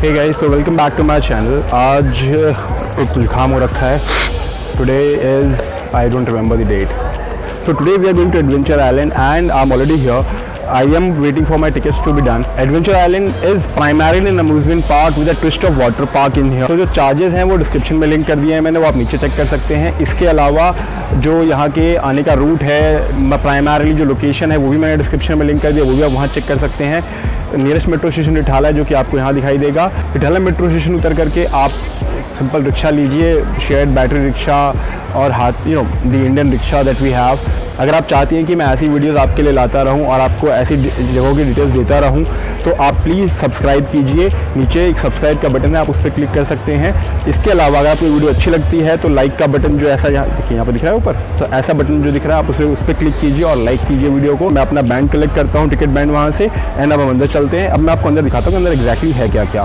Hey guys, so welcome back to my channel. आज एक जुकाम हो रखा है। Today is I don't remember the date. So today we are going to Adventure Island and I'm already here. I am waiting for my tickets to be done. Adventure Island is primarily an amusement park with a twist of water park in here. तो जो charges हैं वो description में link कर दिए हैं मैंने, वो आप नीचे चेक कर सकते हैं। इसके अलावा जो यहाँ के आने का रूट है, प्राइमरली जो लोकेशन है वो भी मैंने डिस्क्रिप्शन में लिंक कर दिया, वो भी आप वहाँ चेक कर सकते हैं। नियरेस्ट मेट्रो स्टेशन इटाला है जो कि आपको यहाँ दिखाई देगा। इटाला मेट्रो स्टेशन उतर करके आप सिंपल रिक्शा लीजिए, शेयर्ड बैटरी रिक्शा और हाथ the Indian rickshaw that we have. अगर आप चाहती हैं कि मैं ऐसी वीडियोस आपके लिए लाता रहूं और आपको ऐसी जगहों की डिटेल्स देता रहूं, तो आप प्लीज़ सब्सक्राइब कीजिए। नीचे एक सब्सक्राइब का बटन है, आप उस पर क्लिक कर सकते हैं। इसके अलावा अगर आपको वीडियो अच्छी लगती है तो लाइक का बटन जो ऐसा यहाँ देखिए, यहाँ पर दिख रहा है ऊपर, तो ऐसा बटन जो दिख रहा है आप उस पर क्लिक कीजिए और लाइक कीजिए वीडियो को। मैं अपना बैंड कलेक्ट करता हूँ, टिकट बैंड वहाँ से। एंड अब हम अंदर चलते हैं। अब मैं आपको अंदर दिखाता हूँ अंदर एग्जैक्टली है क्या क्या।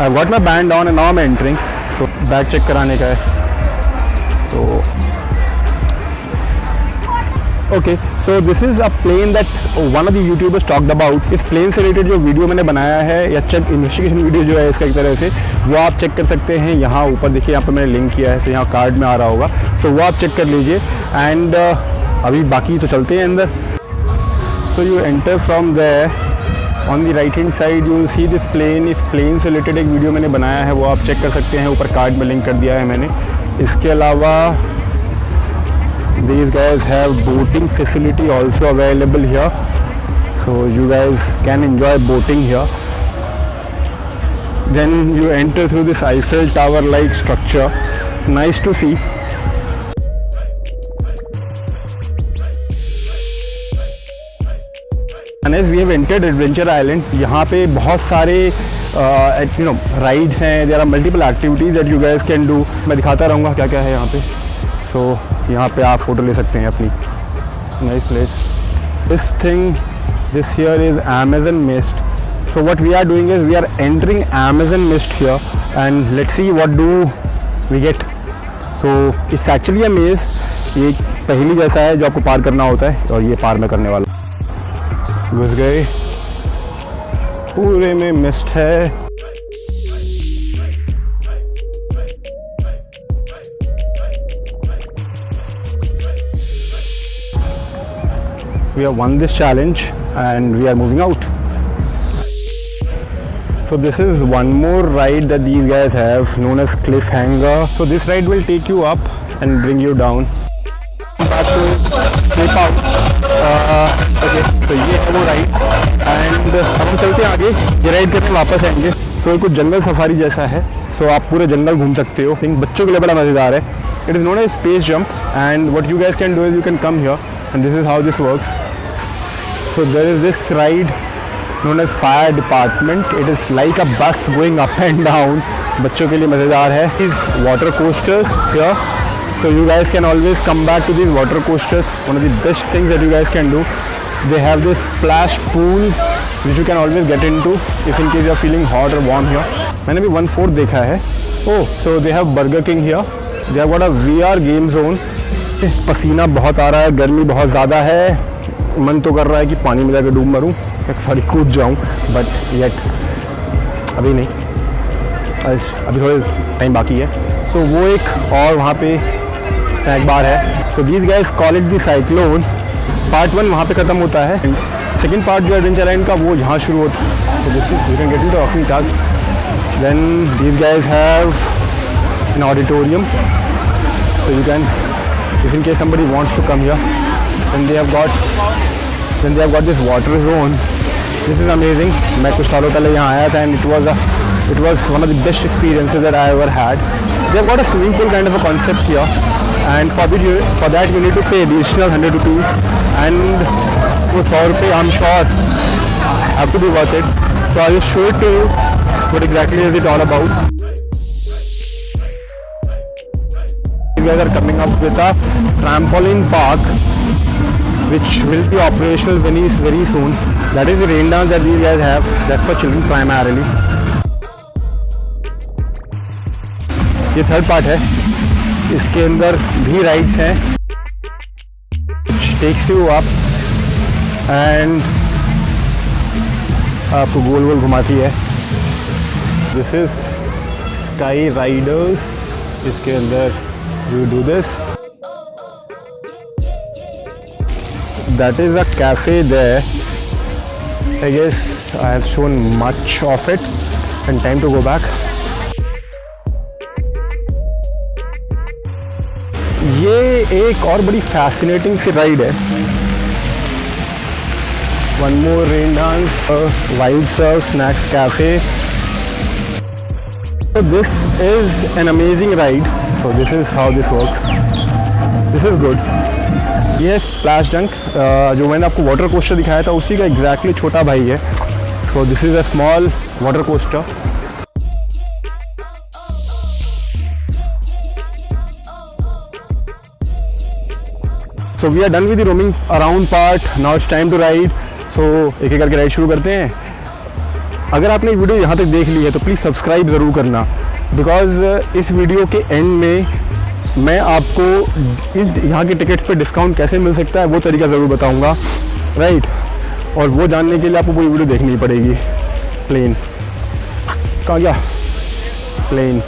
I got my band on and now I am entering. So bag check कराने का है। तो okay, so this is a plane that one of the youtubers talked about. इस प्लेन से रिलेटेड जो वीडियो मैंने बनाया है या चेक इन्वेस्टिगेशन वीडियो जो है इसका एक तरह से, वो आप चेक कर सकते हैं। यहाँ ऊपर देखिए, यहाँ पर मैंने लिंक किया है, तो यहाँ कार्ड में आ रहा होगा, तो वो आप चेक कर लीजिए। एंड अभी बाकी तो चलते हैं अंदर। So you enter from there, on the right hand side you will see this plane. इस प्लेन से रिलेटेड एक वीडियो मैंने बनाया है, वो आप चेक कर सकते हैं, ऊपर कार्ड में लिंक कर दिया है मैंने। इसके अलावा these guys have boating facility also available here, so you guys can enjoy boating here. Then you enter through this Eiffel Tower like structure, nice to see. And as we have entered Adventure Island, यहाँ पे बहुत सारे rides हैं, there are multiple activities that you guys can do. मैं दिखाता रहूँगा क्या क्या है यहाँ पे। So यहाँ पे आप फ़ोटो ले सकते हैं अपनी। Nice place. This thing, this here is Amazon Mist. So what we are doing is we are entering Amazon Mist here and let's see what do we get. So it's actually a maze. ये पहली जैसा है जो आपको पार करना होता है और ये पार में करने वाला। घुस गए, पूरे में मिस्ट है। We have won this challenge and we are moving out. So this is one more ride that these guys have known as Cliffhanger. So this ride will take you up and bring you down. Back to Cliff Out. Okay, तो ये है वो ride and हम चलते हैं आगे। ये ride करके वापस आएंगे। सो कुछ जंगल सफारी जैसा है। सो आप पूरे जंगल घूम सकते हो। थिंक बच्चों के लिए बड़ा मज़ेदार है। It is known as space jump and what you guys can do is you can come here and this is how this works. So there is this ride known as Fire Department. It is like a bus going up and down. बच्चों के लिए मज़ेदार है। These water coasters here. So you guys can always come back to these water coasters. One of the best things that you guys can do. They have this splash pool which you can always get into if in case you are feeling hot or warm here. मैंने भी 1/4 देखा है। Oh, so they have Burger King here. They have got a VR game zone. पसीना बहुत आ रहा है, गर्मी बहुत ज़्यादा है। मन तो कर रहा है कि पानी में जाकर डूब मरूँ, सॉरी कूद जाऊँ, बट येट अभी नहीं, अभी थोड़े टाइम बाकी है। तो वो एक और वहाँ पे स्नैक बार है। So these guys call it the cyclone. Part 1 वहाँ पे ख़त्म होता है। सेकेंड पार्ट जो एडवेंचर आइलैंड का वो यहाँ शुरू होता है। तो this is you can get in the walking tag. Then these guys have an auditorium, so you can, if in case somebody wants to come here, then they have got this water zone. This is amazing. मैं कुछ सालों पहले यहाँ आया था and it was one of the best experiences that I ever had. They have got a swimming pool kind of a concept here, and for that you need to pay additional 100 rupees, and वो 100 रुपये I'm sure have to be worth it. So I'll just show it to you what exactly is it all about. You guys are coming up with a trampoline park which will be operational very soon. That is the rain dance that these guys have. That's for children primarily. ये third part है। इसके अंदर भी rides हैं which takes you up and आपको गोल गोल घुमाती है। This is sky riders. इसके अंदर you do this. That is a cafe there. I guess I have shown much of it and time to go back. ये एक और बड़ी फैसिनेटिंग सी राइड है. One more rain dance, wild surf, snacks cafe. So this is an amazing ride. So this is how this works. This is good. ये है splash डंक. जो मैंने आपको वाटर कोस्टर दिखाया था उसी का एग्जैक्टली छोटा भाई है. So this is a small water coaster. So we are done with the roaming around part. Now it's time to ride. So एक एक करके राइड शुरू करते हैं. अगर आपने वीडियो यहाँ तक देख ली है तो प्लीज़ सब्सक्राइब ज़रूर करना, बिकॉज़ इस वीडियो के एंड में मैं आपको यहाँ के टिकट्स पे डिस्काउंट कैसे मिल सकता है वो तरीका ज़रूर बताऊँगा, राइट. और वो जानने के लिए आपको पूरी वीडियो देखनी पड़ेगी. प्लेन कहाँ गया? Plane.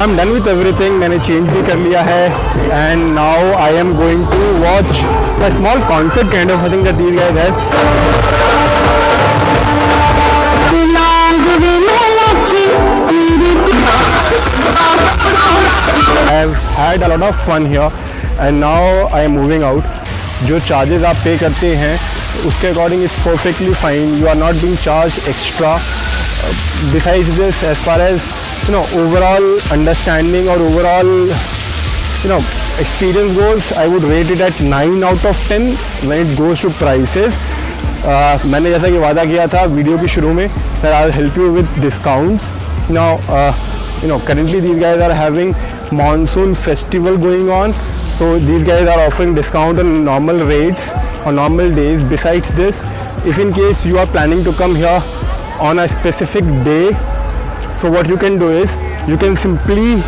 I'm done with everything. मैंने चेंज भी कर लिया है and now I am going to watch a small concert kind of thing that these guys have. I have had a lot of fun here and now I am moving out. जो charges आप pay करते हैं उसके according it's perfectly fine. You are not being charged extra. Besides this, as far as overall understanding or overall experience goes, I would rate it at 9 out of 10 when it goes to prices. मैंने जैसा कि वादा किया था video के शुरू में that I'll help you with discounts. Now currently these guys are having monsoon festival going on, so these guys are offering discount on normal rates on normal days. Besides this, if in case you are planning to come here on a specific day, so what you can do is you can simply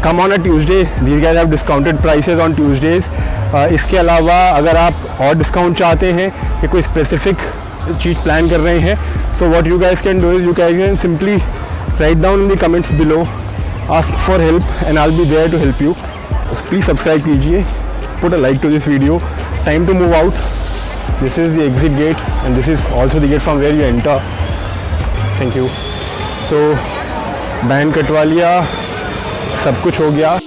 come on a Tuesday. These guys have discounted prices on Tuesdays. इसके अलावा अगर आप और discount चाहते हैं कि कोई specific चीज़ plan कर रहे हैं, so what you guys can do is you can simply write down in the comments below, ask for help and I'll be there to help you. Please subscribe कीजिए, put a like to this video. Time to move out. This is the exit gate and this is also the gate from where you enter. Thank you. So band कटवा लिया, सब कुछ हो गया.